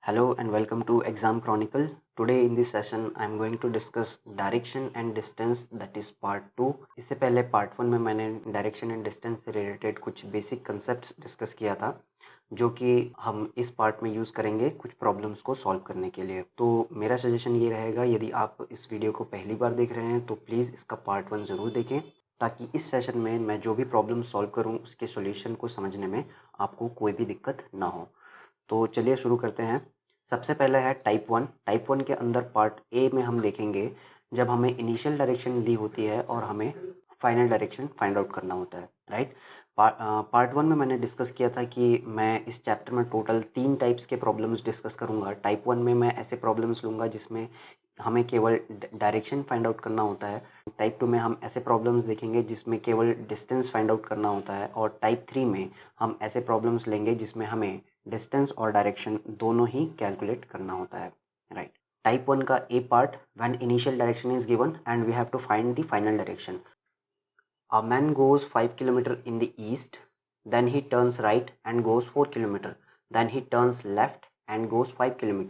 Hello and welcome to Exam Chronicle. Today in this session I am going to discuss direction and distance, that is part 2. इससे पहले part 1 में मैंने direction and distance से related कुछ basic concepts discuss किया था जो कि हम इस part में use करेंगे कुछ problems को solve करने के लिए। तो मेरा suggestion ये रहेगा, यदि आप इस वीडियो को पहली बार देख रहे हैं तो प्लीज़ इसका part 1 ज़रूर देखें ताकि इस सेशन में मैं जो भी प्रॉब्लम सॉल्व करूं उसके सॉल्यूशन को समझने में आपको कोई भी दिक्कत ना हो। तो चलिए शुरू करते हैं। सबसे पहले है टाइप वन के अंदर पार्ट ए में हम देखेंगे जब हमें इनिशियल डायरेक्शन दी होती है और हमें फाइनल डायरेक्शन फाइंड आउट करना होता है, राइट। पार्ट 1 में मैंने डिस्कस किया था कि मैं इस चैप्टर में टोटल 3 टाइप्स के प्रॉब्लम्स डिस्कस करूंगा। टाइप 1 में मैं ऐसे प्रॉब्लम्स लूँगा जिसमें हमें केवल डायरेक्शन फाइंड आउट करना होता है। टाइप 2 में हम ऐसे प्रॉब्लम्स देखेंगे जिसमें केवल डिस्टेंस फाइंड आउट करना होता है, और टाइप 3 में हम ऐसे प्रॉब्लम्स लेंगे जिसमें हमें डिस्टेंस और डायरेक्शन दोनों ही कैलकुलेट करना होता है, राइट। टाइप 1 का A part, when initial direction is given and we have to find the final direction. A man goes 5 km in the east, then he turns right and goes 4 km, then he turns left and goes 5 km.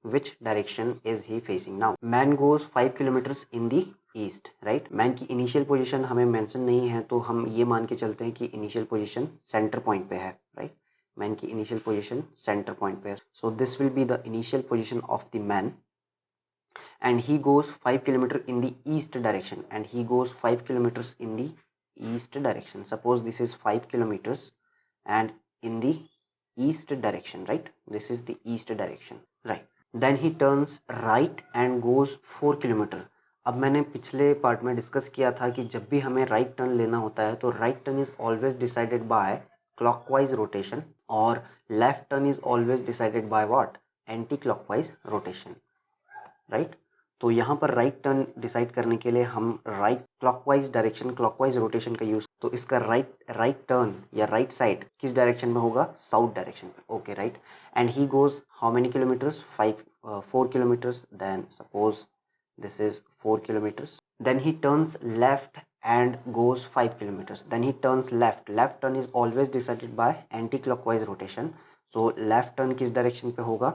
Which direction is he facing now? Man goes 5 km in the east, right. Man की initial position हमें mention नहीं है तो हम ये मान के चलते हैं कि इनिशियल पोजीशन सेंटर पॉइंट पे है, राइट। मैन की इनिशियल पोजीशन सेंटर पॉइंट पे है, सो this will be the initial position of the man and he goes 5 kilometers in the east direction, and he goes 5 kilometers in the east direction. Suppose this is 5 kilometers and in the east direction, right? This is the east direction, right? Then he turns right and goes 4 kilometers. अब मैंने पिछले part में discuss किया था कि जब भी हमें राइट टर्न लेना होता है तो right turn is always decided by clockwise rotation और left turn is always decided by what, anti clockwise rotation, right. तो यहाँ पर राइट टर्न डिसाइड करने के लिए हम right clockwise direction, clockwise rotation का यूज, तो इसका राइट टर्न या राइट साइड किस डायरेक्शन में होगा? साउथ डायरेक्शन पे, okay, right. And he goes how many kilometres? 4 kilometres. Then suppose this is 4 kilometers. Then he turns left and goes 5 kilometers. Then he turns left. Left turn is always decided by anti-clockwise rotation. So left turn किस direction पे होगा?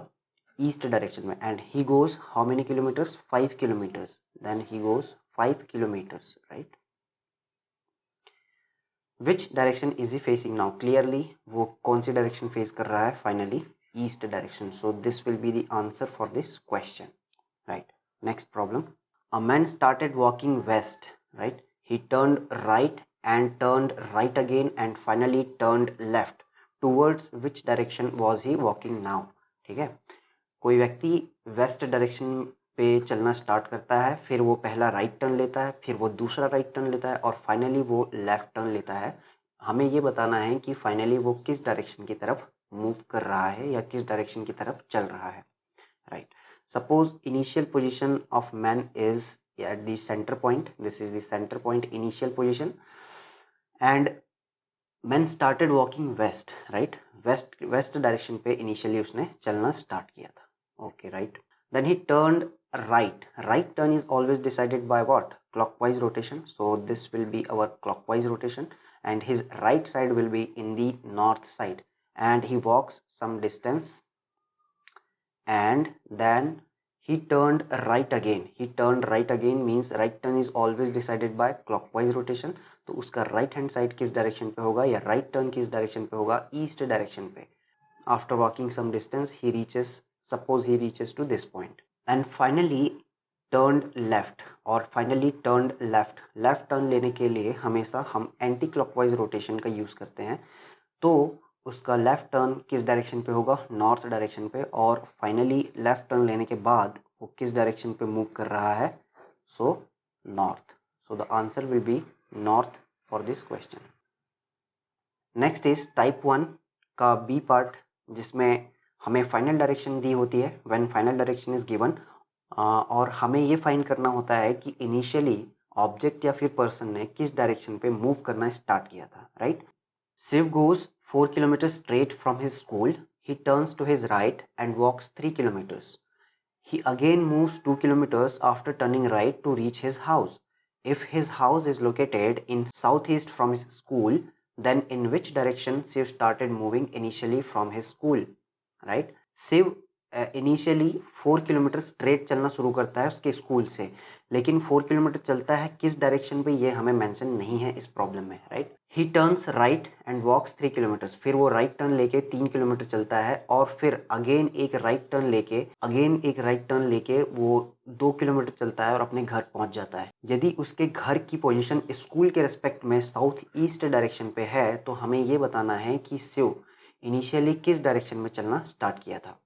East direction में. And he goes how many kilometers? 5 kilometers. Then he goes 5 kilometers, right? Which direction is he facing now? Clearly वो कौन सी direction face कर रहा है? Finally east direction. So this will be the answer for this question, right? Next problem. A man started walking west, right? He turned right and turned right again and finally turned left. Towards which direction was he walking now? ठीक है, कोई व्यक्ति west direction पे चलना start करता है, फिर वो पहला राइट टर्न लेता है, फिर वो दूसरा राइट टर्न लेता है और फाइनली वो लेफ्ट टर्न लेता है। हमें ये बताना है कि फाइनली वो किस डायरेक्शन की तरफ मूव कर रहा है या किस डायरेक्शन की तरफ चल रहा है, right. Suppose initial position of man is at the center point. This is the center point, initial position, and man started walking west, right? West direction पे initially उसने चलना start किया था, okay, right? Then he turned right. Right turn is always decided by what? Clockwise rotation. So this will be our clockwise rotation, and his right side will be in the north side, and he walks some distance and then he turned right again. He turned right again means right turn is always decided by clockwise rotation. तो उसका right hand side किस direction पे होगा या right turn किस direction पे होगा? East direction पे. After walking some distance he reaches, suppose he reaches to this point and finally turned left, और finally turned left. Left turn लेने के लिए हमेशा हम एंटी क्लॉकवाइज रोटेशन का यूज करते हैं, तो उसका लेफ्ट टर्न किस डायरेक्शन पे होगा? नॉर्थ डायरेक्शन पे. और फाइनली लेफ्ट टर्न लेने के बाद वो किस डायरेक्शन पे मूव कर रहा है? So north. So the answer will be north for this question. Next is type 1 का बी पार्ट, जिसमें हमें फाइनल डायरेक्शन दी होती है when final direction is given, और हमें ये फाइंड करना होता है कि इनिशियली ऑब्जेक्ट या फिर पर्सन ने किस डायरेक्शन पे मूव करना स्टार्ट किया था, right. Shiv goes 4 kilometers straight from his school. He turns to his right and walks 3 kilometers. He again moves 2 kilometers after turning right to reach his house. If his house is located in southeast from his school, then in which direction Shiv started moving initially from his school, right? Shiv initially 4 kilometre straight चलना शुरू करता है उसके school से, लेकिन 4 kilometre चलता है किस डायरेक्शन पे ये हमें मेंशन नहीं है इस प्रॉब्लम में, right. He turns right and walks 3 kilometre, फिर वो राइट टर्न लेके 3 किलोमीटर चलता है और फिर अगेन एक राइट टर्न लेके वो 2 किलोमीटर चलता है और अपने घर पहुंच जाता है। यदि उसके घर की पोजीशन स्कूल के रिस्पेक्ट में साउथ ईस्ट डायरेक्शन पे है तो हमें ये बताना है कि शिव इनिशियली किस डायरेक्शन में चलना स्टार्ट किया था,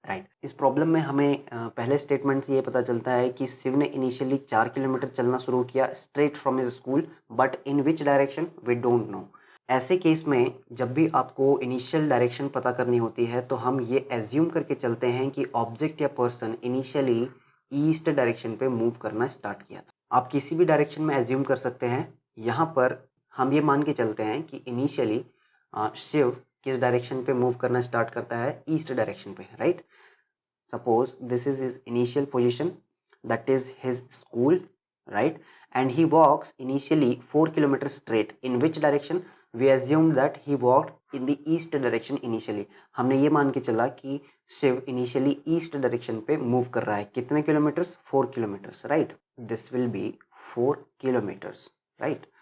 राइट। इस प्रॉब्लम में हमें पहले स्टेटमेंट से ये पता चलता है कि शिव ने इनिशियली 4 किलोमीटर चलना शुरू किया straight from his school, but in which direction we don't know. ऐसे केस में जब भी आपको इनिशियल डायरेक्शन पता करनी होती है तो हम ये एज्यूम करके चलते हैं कि ऑब्जेक्ट या पर्सन इनिशियली ईस्ट डायरेक्शन पे मूव करना स्टार्ट किया था। आप किसी भी डायरेक्शन में एज्यूम कर सकते हैं, यहाँ पर हम ये मान के चलते हैं कि इनिशियली शिव किस डायरेक्शन पे मूव करना स्टार्ट करता है, ईस्ट डायरेक्शन पे, right. Suppose this is his initial position, that is his school, right, and he walks initially 4 kilometers straight. In which direction? We assume that he walked in the east direction initially. हमने ये मान के चला कि Shiv initially east direction पे move कर रहा है। कितने kilometres? 4 kilometers, right. This will be 4 kilometers, right.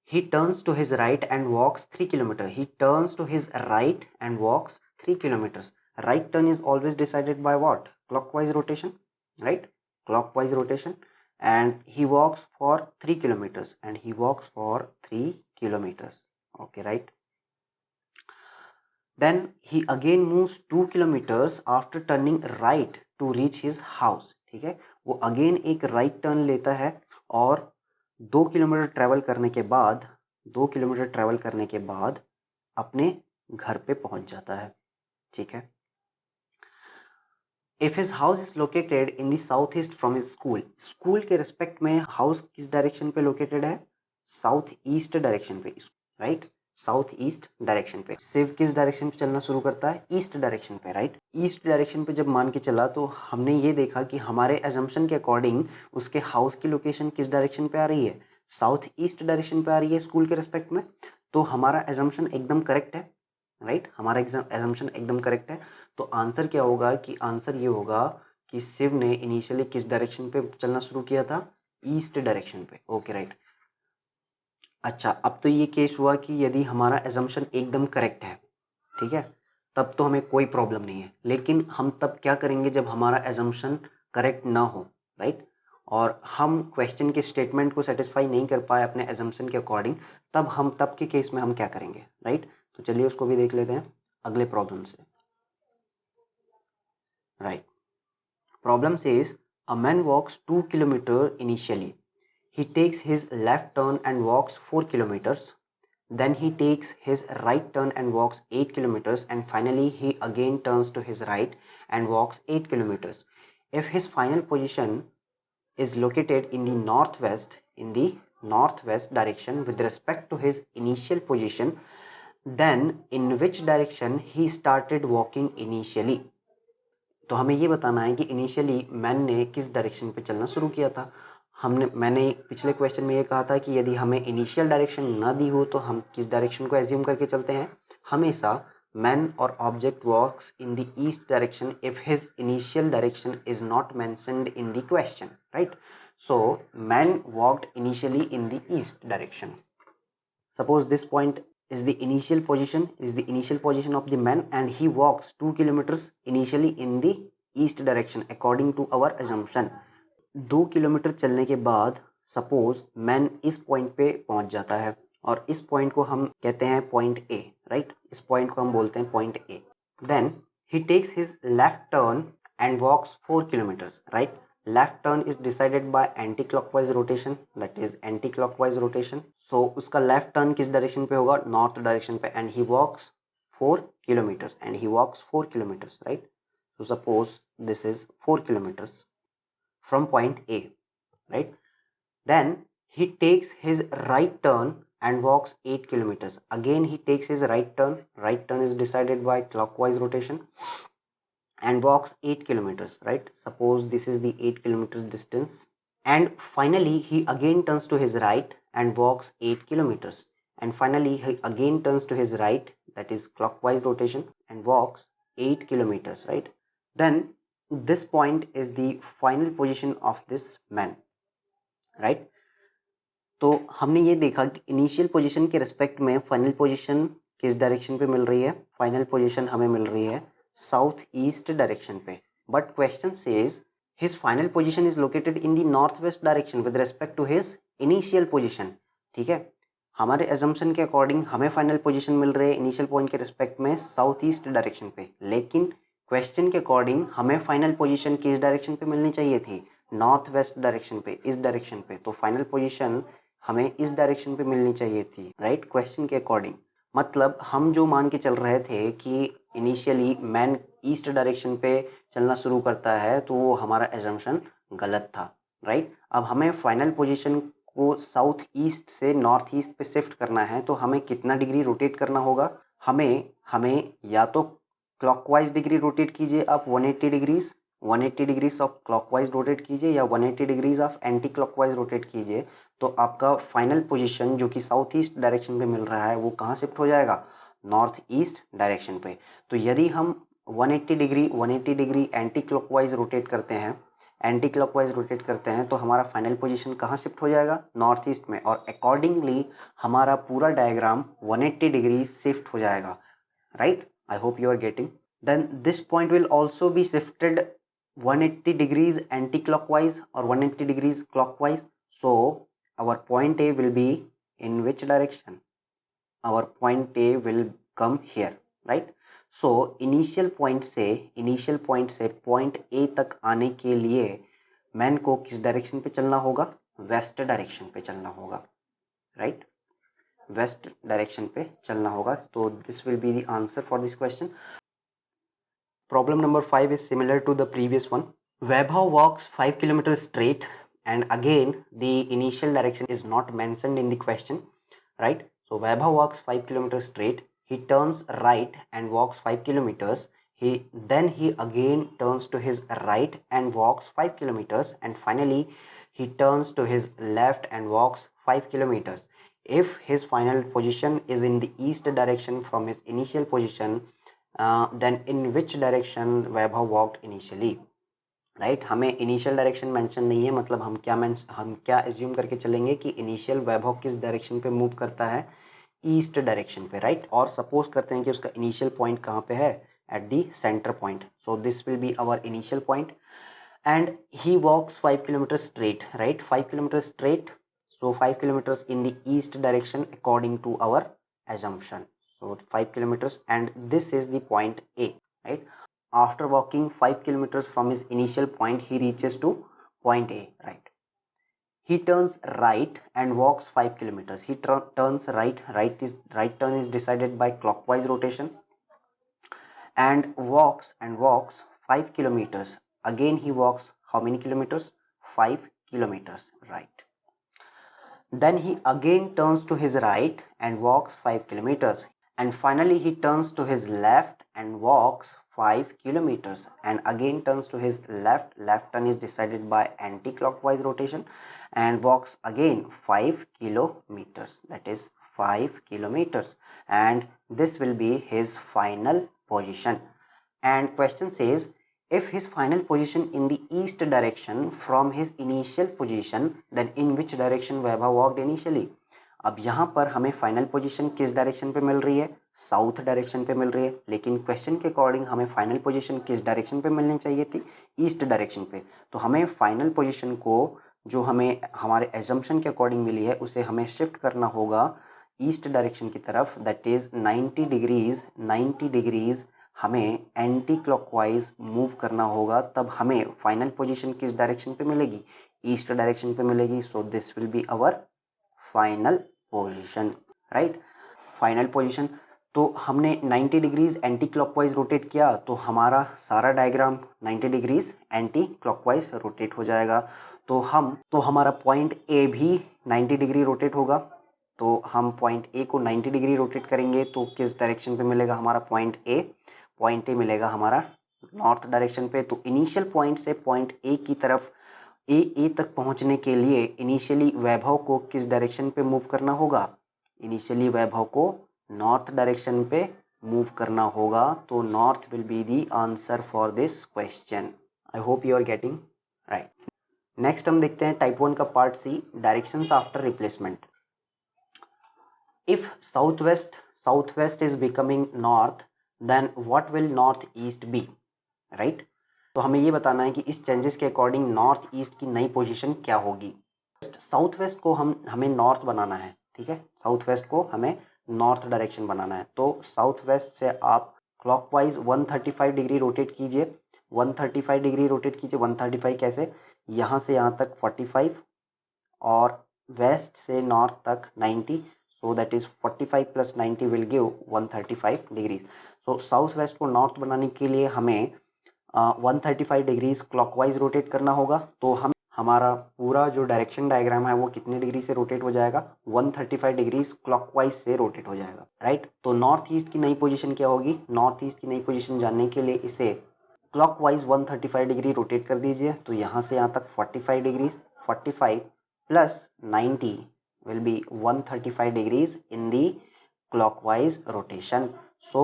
He turns to his right and walks 3 kilometers. He turns to his right and walks 3 kilometers. Right turn is always decided by what? Clockwise rotation, right? Clockwise rotation. And he walks for 3 kilometers. And he walks for 3 kilometers. Okay, right? Then he again moves 2 kilometers after turning right to reach his house. ठीक है, वो again एक right turn लेता है और 2 kilometre travel करने के बाद अपने घर पे पहुंच जाता है, ठीक है। If his house is located in the southeast from his school के रिस्पेक्ट में हाउस किस डायरेक्शन पे लोकेटेड है? साउथ ईस्ट डायरेक्शन पे, राइट, साउथ ईस्ट डायरेक्शन पे। शिव किस डायरेक्शन पे चलना शुरू करता है? ईस्ट डायरेक्शन पे, राइट। ईस्ट डायरेक्शन पे जब मान के चला तो हमने ये देखा कि हमारे एजम्पशन के अकॉर्डिंग उसके हाउस की लोकेशन किस डायरेक्शन पे आ रही है? साउथ ईस्ट डायरेक्शन पे आ रही है स्कूल के रिस्पेक्ट में। तो हमारा एजम्पशन एकदम करेक्ट है, राइट, हमारा एजम्पशन एकदम करेक्ट है। तो आंसर क्या होगा कि आंसर ये होगा कि शिव ने इनिशियली किस डायरेक्शन पे चलना शुरू किया था? ईस्ट डायरेक्शन पे, ओके, राइट। अच्छा, अब तो ये केस हुआ कि यदि हमारा एजम्पशन एकदम करेक्ट है, ठीक है, तब तो हमें कोई प्रॉब्लम नहीं है। लेकिन हम तब क्या करेंगे जब हमारा एजम्पशन करेक्ट ना हो, राइट, और हम क्वेश्चन के स्टेटमेंट को सेटिस्फाई नहीं कर पाए अपने एजम्पशन के अकॉर्डिंग, तब के केस में हम क्या करेंगे, राइट। तो चलिए उसको भी देख लेते हैं अगले प्रॉब्लम से, right. Problem says a man walks 2 kilometers initially. He takes his left turn and walks 4 kilometers. Then he takes his right turn and walks 8 kilometers, and finally he again turns to his right and walks 8 kilometers. If his final position is located in the northwest direction with respect to his initial position, then in which direction he started walking initially? तो हमें ये बताना है कि initially man ने किस direction पे चलना शुरू किया था। मैंने पिछले क्वेश्चन में ये कहा था कि यदि हमें इनिशियल डायरेक्शन ना दी हो तो हम किस डायरेक्शन को एज्यूम करके चलते हैं? हमेशा मैन और object walks in the east direction if his initial direction is not mentioned in the question, right. So man walked initially in the east direction. Suppose this point is the initial position of the man, and he walks 2 kilometers initially in the east direction according to our assumption. 2 kilometre चलने के बाद suppose man इस point पे पहुंच जाता है और इस पॉइंट को हम कहते हैं पॉइंट ए, राइट, इस पॉइंट को हम बोलते हैं point A. Then he takes his left turn and walks 4 kilometres, right. Left turn is decided by anti clockwise rotation, that is anti clockwise rotation. So उसका लेफ्ट टर्न किस direction पे होगा? North direction पे, and he walks 4 kilometres, right. So suppose this is 4 kilometres from point A, right? Then he takes his right turn and walks 8 kilometers. Again he takes his right turn. Right turn is decided by clockwise rotation and walks 8 kilometers, right? Suppose this is the 8 kilometers distance. And finally he again turns to his right and walks 8 kilometers. And finally he again turns to his right, that is clockwise rotation, and walks 8 kilometers, right? Then this point is the final position of this man, right? तो हमने ये देखा कि initial position के respect में final position किस direction पे मिल रही है? फाइनल पोजीशन हमें मिल रही है साउथ ईस्ट डायरेक्शन पे, but question says his final position is located in the north west direction with respect to his initial position. ठीक है, हमारे एजम्पशन के अकॉर्डिंग हमें फाइनल पोजीशन मिल रही है इनिशियल पॉइंट के रिस्पेक्ट में साउथ ईस्ट डायरेक्शन पे, लेकिन क्वेश्चन के अकॉर्डिंग हमें फाइनल पोजीशन किस डायरेक्शन पे मिलनी चाहिए थी? नॉर्थ वेस्ट डायरेक्शन पे, इस डायरेक्शन पे। तो फाइनल पोजीशन हमें इस डायरेक्शन पे मिलनी चाहिए थी, राइट? क्वेश्चन के अकॉर्डिंग मतलब हम जो मान के चल रहे थे कि इनिशियली मैन ईस्ट डायरेक्शन पे चलना शुरू करता है, तो वो हमारा एजम्पशन गलत था, राइट? अब हमें फाइनल पोजीशन को साउथ ईस्ट से नॉर्थ ईस्ट पे शिफ्ट करना है, तो हमें कितना डिग्री रोटेट करना होगा? हमें या तो क्लॉकवाइज डिग्री रोटेट कीजिए आप 180 डिग्रीज ऑफ क्लॉकवाइज रोटेट कीजिए, या 180 degrees of anti clockwise rotate कीजिए, तो आपका फाइनल पोजीशन जो कि साउथ ईस्ट डायरेक्शन पे मिल रहा है वो कहाँ शिफ्ट हो जाएगा? नॉर्थ ईस्ट डायरेक्शन पे। तो यदि हम 180 डिग्री एंटी क्लॉकवाइज रोटेट करते हैं तो हमारा फाइनल पोजीशन कहाँ शिफ्ट हो जाएगा? नॉर्थ ईस्ट में, और अकॉर्डिंगली हमारा पूरा डायग्राम 180 डिग्री शिफ्ट हो जाएगा, right? I hope you are getting. Then this point will also be shifted 180 degrees anti clockwise और 180 degrees clockwise. So our point A will be in which direction? Our point A will come here, right? So initial point से point A तक आने के लिए man को किस direction पे चलना होगा? वेस्ट डायरेक्शन पे चलना होगा, राइट? वेस्ट डायरेक्शन पे चलना होगा। तो this will be the answer for this question. Problem number 5 is similar to the previous one. Vaibhav walks 5 kilometers straight, and again the initial direction is not mentioned in the question, right? So Vaibhav walks 5 kilometers straight, he turns right and walks 5 kilometers, then he again turns to his right and walks 5 kilometers, and finally he turns to his left and walks 5 kilometers. If his final position is in the east direction from his initial position, then in which direction Vaibhav walked initially? Right, हमें initial direction mention नहीं है, मतलब हम क्या assume करके चलेंगे कि initial वैभव किस डायरेक्शन पे मूव करता है? ईस्ट डायरेक्शन पे, राइट? और सपोज करते हैं कि उसका इनिशियल पॉइंट कहाँ पे है? At the centre point. So this will be our initial point, and he walks 5 kilometre straight, right? 5 kilometre straight, so 5 kilometres in the east direction according to our assumption. So 5 kilometers, and this is the point A, right? After walking 5 kilometers from his initial point, he reaches to point A, right? He turns right and walks 5 kilometers. He turns right. Right turn is decided by clockwise rotation, and walks 5 kilometers. Again he walks how many kilometers? 5 kilometers, right? Then he again turns to his right and walks 5 kilometers. And finally he turns to his left and walks 5 kilometers, and again turns to his left. Left turn is decided by anti-clockwise rotation, and walks again 5 kilometers, that is 5 kilometers, and this will be his final position. And question says, if his final position in the east direction from his initial position, then in which direction Vaibhav walked initially? अब यहाँ पर हमें final position किस direction पे मिल रही है? South direction पे मिल रही है, लेकिन क्वेश्चन के अकॉर्डिंग हमें फाइनल पोजीशन किस डायरेक्शन पे मिलनी चाहिए थी? ईस्ट डायरेक्शन पे। तो हमें फाइनल पोजीशन को जो हमें हमारे एजम्पशन के अकॉर्डिंग मिली है उसे हमें शिफ्ट करना होगा ईस्ट डायरेक्शन की तरफ, दैट इज 90 डिग्रीज हमें एंटी क्लॉकवाइज मूव करना होगा, तब हमें फाइनल पोजीशन किस डायरेक्शन पे मिलेगी? ईस्ट डायरेक्शन पे मिलेगी। So this will be our final position, right? Final position. तो हमने 90 डिग्रीज एंटी क्लॉकवाइज रोटेट किया, तो हमारा सारा diagram 90 degrees anti clockwise rotate हो जाएगा। तो हमारा पॉइंट ए भी 90 डिग्री रोटेट होगा। तो हम पॉइंट ए को 90 डिग्री रोटेट करेंगे, तो किस डायरेक्शन पे मिलेगा हमारा पॉइंट ए? पॉइंट ए मिलेगा हमारा नॉर्थ डायरेक्शन पे। तो इनिशियल पॉइंट से पॉइंट ए की तरफ ए तक पहुंचने के लिए इनिशियली वैभव को किस डायरेक्शन पे मूव करना होगा? इनिशियली वैभव को नॉर्थ डायरेक्शन पे मूव करना होगा, तो north will be the answer for this question. I hope you are getting right. Next हम देखते हैं टाइप 1 का part C, directions after replacement. If south west is becoming north, then what will north east be, right. तो हमें ये बताना है कि इस चेंजेस के अकॉर्डिंग नॉर्थ ईस्ट की नई पोजीशन क्या होगी। साउथ वेस्ट को हमें नॉर्थ बनाना है, ठीक है, साउथ वेस्ट को हमें नॉर्थ डायरेक्शन बनाना है। तो साउथ वेस्ट से आप क्लॉकवाइज 135 डिग्री रोटेट कीजिए, 135 डिग्री रोटेट कीजिए। 135 कैसे, यहाँ से यहाँ तक 45 और वेस्ट से नॉर्थ तक 90, so that is 45 plus 90 will give 135 degrees. So south west को नॉर्थ बनाने के लिए हमें 135 डिग्रीज क्लॉकवाइज रोटेट करना होगा। तो हमारा पूरा जो डायरेक्शन डायग्राम है वो कितने डिग्री से रोटेट हो जाएगा, 135 डिग्रीज क्लॉकवाइज से रोटेट हो जाएगा, राइट। तो नॉर्थ ईस्ट की नई पोजीशन क्या होगी, नॉर्थ ईस्ट की नई पोजीशन जानने के लिए इसे क्लॉकवाइज 135 डिग्री रोटेट कर दीजिए। तो यहाँ से यहाँ तक 45 degrees, 45 plus 90 will be 135 degrees in the clockwise rotation. So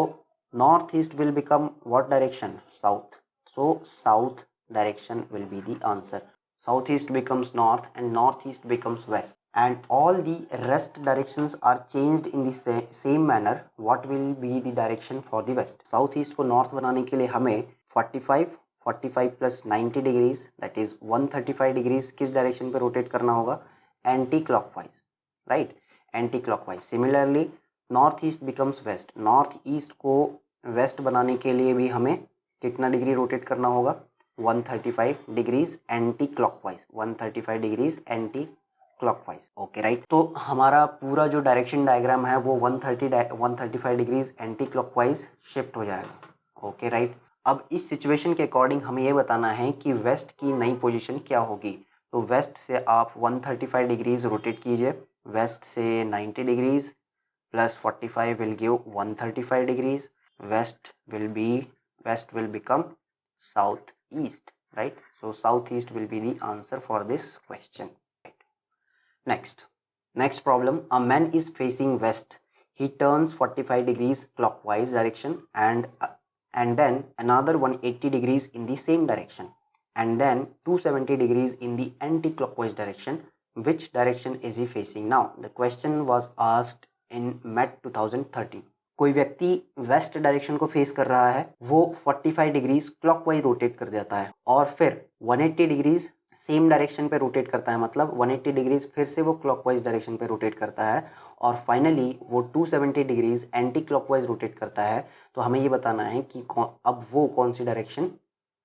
north east will become what direction, south. So south direction will be the answer. Southeast becomes north and northeast becomes west, and all the rest directions are changed in the same manner. What will be the direction for the west? Southeast को north बनाने के लिए हमें 45 plus 90 degrees, that is 135 degrees किस direction पे rotate करना होगा, anti clockwise, right, anti clockwise. Similarly north east becomes west, north east को वेस्ट बनाने के लिए भी हमें कितना डिग्री रोटेट करना होगा, 135 degrees anti clockwise, 135 degrees anti clockwise, okay right. तो हमारा पूरा जो डायरेक्शन डायग्राम है वो 135 डिग्रीज एंटी क्लॉकवाइज शिफ्ट हो जाएगा, ओके राइट। अब इस सिचुएशन के अकॉर्डिंग हमें ये बताना है कि वेस्ट की नई पोजीशन क्या होगी। तो वेस्ट से आप 135 डिग्रीज रोटेट कीजिए, वेस्ट से 90 degrees plus 45 will give 135 degrees. West will become southeast, right? So southeast will be the answer for this question, right? Next problem, a man is facing west. He turns 45 degrees clockwise direction and then another 180 degrees in the same direction, and then 270 degrees in the anti-clockwise direction. Which direction is he facing? Now the question was asked in MAT 2013। कोई व्यक्ति west direction को face कर रहा है, वो 45 degrees clockwise rotate कर जाता है और फिर 180 डिग्रीज सेम डायरेक्शन पे रोटेट करता है, मतलब 180 डिग्रीज फिर से वो क्लॉकवाइज डायरेक्शन पे रोटेट करता है और फाइनली वो 270 डिग्रीज एंटी क्लॉकवाइज रोटेट करता है। तो हमें ये बताना है कि अब वो कौन सी डायरेक्शन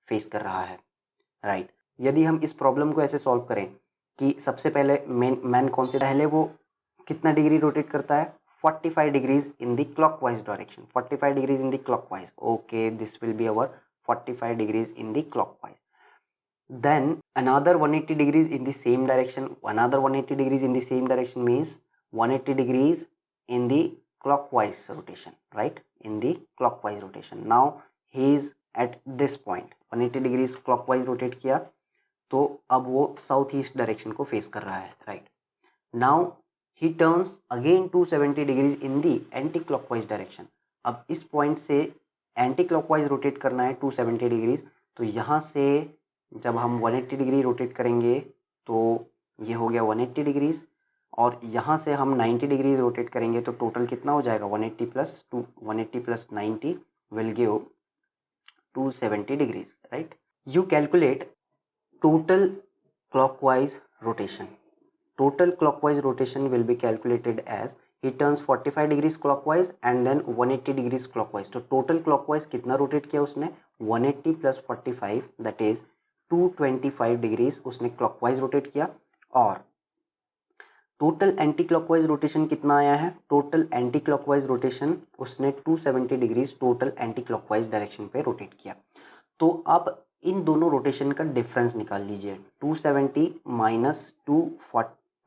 फेस कर रहा है, राइट। यदि हम इस प्रॉब्लम को ऐसे सॉल्व करें कि सबसे पहले मैन कौन से, पहले वो कितना डिग्री रोटेट करता है, 45 degrees in the clockwise direction, 45 degrees in the clockwise, okay, this will be our 45 degrees in the clockwise. Then another 180 degrees in the same direction, another 180 degrees in the same direction means 180 degrees in the clockwise rotation, right, in the clockwise rotation. Now he is at this point, 180 degrees clockwise rotate किया तो अब वो south east direction को face कर रहा है, right. Now he turns again 270 degrees in the anti-clockwise direction. अब इस पॉइंट से एंटी क्लॉकवाइज रोटेट करना है 270 डिग्रीज, तो यहाँ से जब हम 180 डिग्री रोटेट करेंगे तो ये हो गया 180 डिग्रीज और यहाँ से हम 90 डिग्रीज रोटेट करेंगे तो टोटल कितना हो जाएगा, 180 plus 90 will give 270 degrees, right. You calculate total clockwise rotation. Total clockwise rotation will be calculated as he turns 45 degrees clockwise and then 180 degrees clockwise. तो total clockwise कितना rotate किया उसने, 180 plus 45 that is 225 degrees उसने clockwise rotate किया और total anti clockwise rotation कितना आया है, total anti clockwise rotation उसने 270 degrees total anti clockwise direction पे rotate किया। तो अब इन दोनों रोटेशन का डिफरेंस निकाल लीजिए, 270 माइनस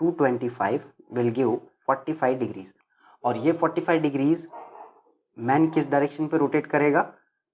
225 विल गिव 45 डिग्रीज और ये 45 डिग्रीज मैन किस डायरेक्शन पे रोटेट करेगा,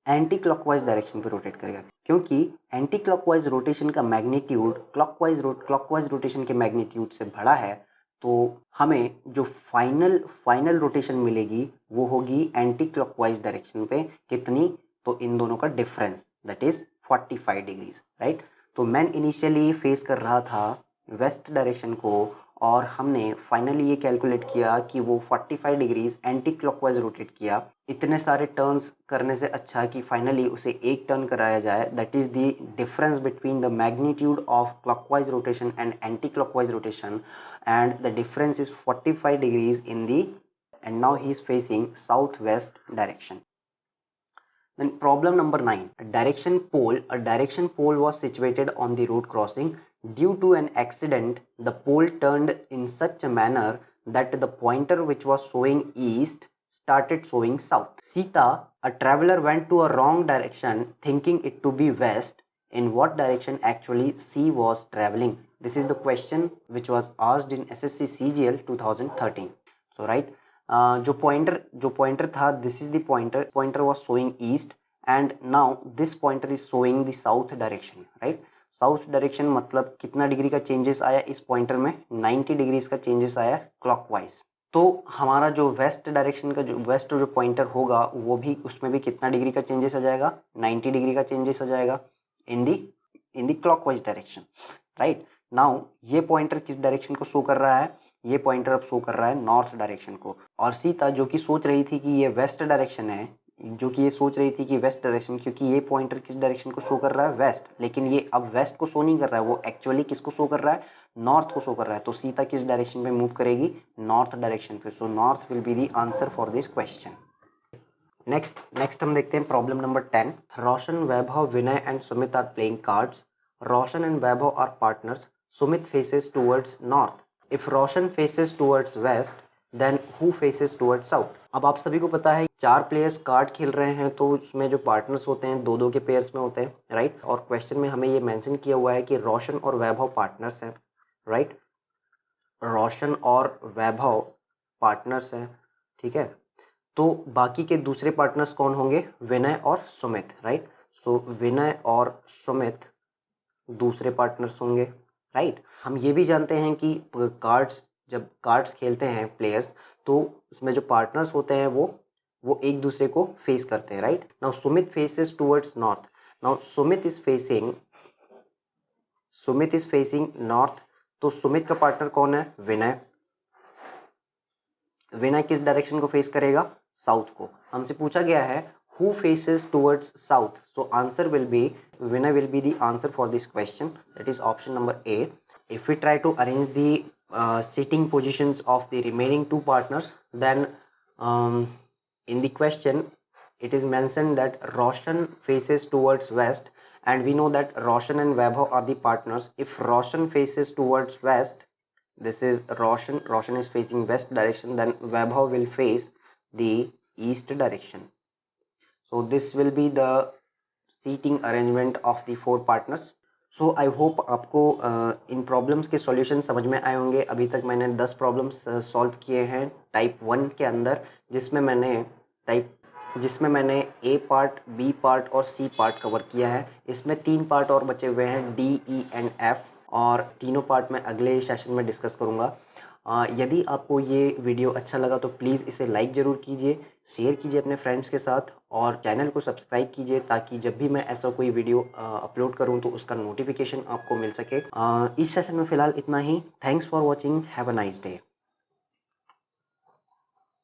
एंटी क्लॉकवाइज डायरेक्शन पे रोटेट करेगा, क्योंकि एंटी क्लॉकवाइज रोटेशन का मैग्नीट्यूड क्लॉकवाइज रोटेशन के मैग्नीट्यूड से बड़ा है। तो हमें जो फाइनल रोटेशन मिलेगी वो होगी एंटी क्लॉकवाइज डायरेक्शन पे। कितनी? तो इन दोनों का difference, that is 45 degrees, right. तो मैं इनिशियली फेस कर रहा था वेस्ट डायरेक्शन को, और हमने फाइनली ये कैलकुलेट किया कि वो 45 डिग्रीज एंटी क्लॉकवाइज रोटेट किया। इतने सारे टर्न्स करने से अच्छा कि फाइनली उसे एक टर्न कराया जाए, that is the difference between the magnitude of clockwise rotation and anti clockwise rotation, and the difference is 45 degrees in the, and now he is facing southwest direction. Then problem number 9, a direction pole was situated on the road crossing. Due to an accident, the pole turned in such a manner that the pointer which was showing east started showing south. Sita, a traveler, went to a wrong direction thinking it to be west. In what direction actually she was traveling? This is the question which was asked in SSC CGL 2013. So right, जो pointer था, this is the pointer was showing east, and now this pointer is showing the south direction, right. South direction मतलब कितना degree का changes आया इस pointer में? 90 degrees का changes आया क्लॉकवाइज। तो हमारा जो वेस्ट डायरेक्शन का जो पॉइंटर होगा वो भी, उसमें भी कितना डिग्री का चेंजेस आ जाएगा? 90 डिग्री का चेंजेस आ जाएगा इन दी क्लॉकवाइज डायरेक्शन, राइट। नाउ ये पॉइंटर किस डायरेक्शन को शो कर रहा है? ये पॉइंटर अब शो कर रहा है नॉर्थ डायरेक्शन को। और सीता जो कि सोच रही थी कि ये वेस्ट डायरेक्शन है, वेस्ट डायरेक्शन, क्योंकि ये पॉइंटर किस डायरेक्शन को शो कर रहा है? वेस्ट। लेकिन ये अब वेस्ट को शो नहीं कर रहा है, वो एक्चुअली किसको शो कर रहा है? नॉर्थ को शो कर रहा है। तो सीता किस डायरेक्शन पे मूव करेगी? नॉर्थ डायरेक्शन पे। So north will be the answer for this question. Next हम देखते हैं problem number 10। Roshan, Vaibhav, Vinay and Sumit are playing cards. Roshan and Vaibhav are partners. Sumit faces towards north. If Roshan faces towards west, then who faces towards south? अब आप सभी को पता है 4 players card खेल रहे हैं, तो उसमें जो पार्टनर्स होते हैं 2-2 के पेयर्स में होते हैं, राइट। और क्वेश्चन में हमें ये मेंशन किया हुआ है कि रोशन और वैभव पार्टनर्स हैं, राइट। रोशन और वैभव पार्टनर्स हैं, ठीक है। तो बाकी के दूसरे पार्टनर्स कौन होंगे? विनय और सुमित, राइट। सो विनय और सुमित दूसरे पार्टनर्स होंगे, राइट। हम ये भी जानते हैं कि जब कार्ड्स खेलते हैं प्लेयर्स, तो उसमें जो पार्टनर्स होते हैं वो एक दूसरे को फेस करते हैं, right. Now Sumit faces towards north. Now Sumit is facing north. तो सुमित का पार्टनर कौन है? विनय. विनय किस डायरेक्शन को फेस करेगा? साउथ को. हमसे पूछा गया है who faces towards south, so answer will be Vinay will be the answer for this question, that is option number A. If we try to arrange the seating positions of the remaining 2 partners, then in the question it is mentioned that Roshan faces towards west, and we know that Roshan and Vaibhav are the partners. If Roshan faces towards west, this is Roshan is facing west direction, then Vaibhav will face the east direction. So this will be the seating arrangement of the 4 partners. So I hope आपको इन problems के solution समझ में आए होंगे. अभी तक मैंने 10 problems solve किए हैं टाइप 1 के अंदर, जिसमें मैंने ए पार्ट, बी पार्ट और सी पार्ट कवर किया है. इसमें 3 पार्ट और बचे हुए हैं, डी, ई एंड एफ, और तीनों पार्ट मैं अगले सेशन में डिस्कस करूँगा. यदि आपको ये वीडियो अच्छा लगा तो प्लीज़ इसे लाइक ज़रूर कीजिए, शेयर कीजिए अपने फ्रेंड्स के साथ, और चैनल को सब्सक्राइब कीजिए ताकि जब भी मैं ऐसा कोई वीडियो अपलोड करूं तो उसका नोटिफिकेशन आपको मिल सके. इस सेशन में फ़िलहाल इतना ही. Thanks for watching. Have a nice day.